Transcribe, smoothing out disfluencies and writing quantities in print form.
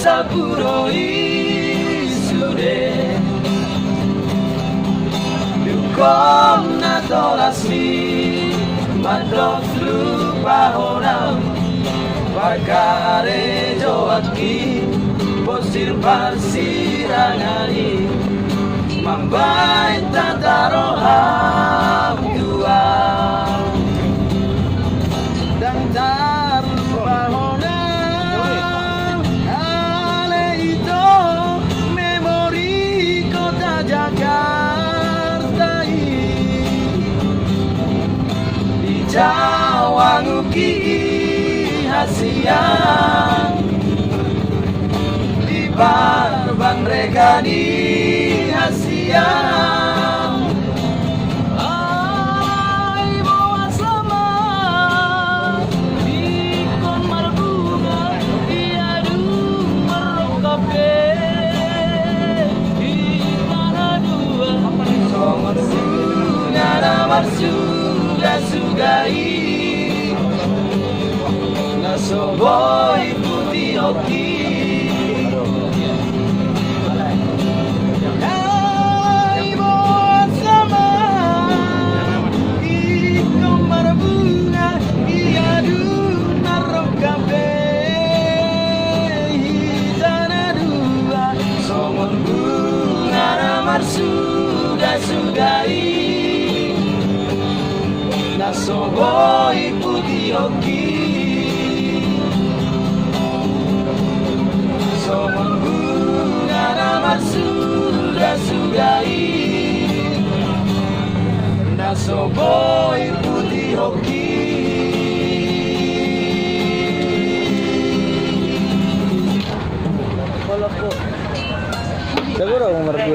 sapuro isude Dukom na tolasmi Mandok lupa honam Bakare joaki Posir parsirangani Mambai tataroham dua Dan tarupa honam Ale itu memori kota Jakarta Di Jawa nguki hasiang Di Barban regani hasiang Ay bawa sama Ikon marbunga Iadu merokape Di tanah dua Songon bunga namar suga-sugai Nasoboy putih oki Hai buat sama Ikon marbunga Iadu narokape Tanah dua Songon bunga namar suga-sugai Nasoboy putih oki Songon bunga namar suga-sugai Nasoboy putih oki Seguro umur 2.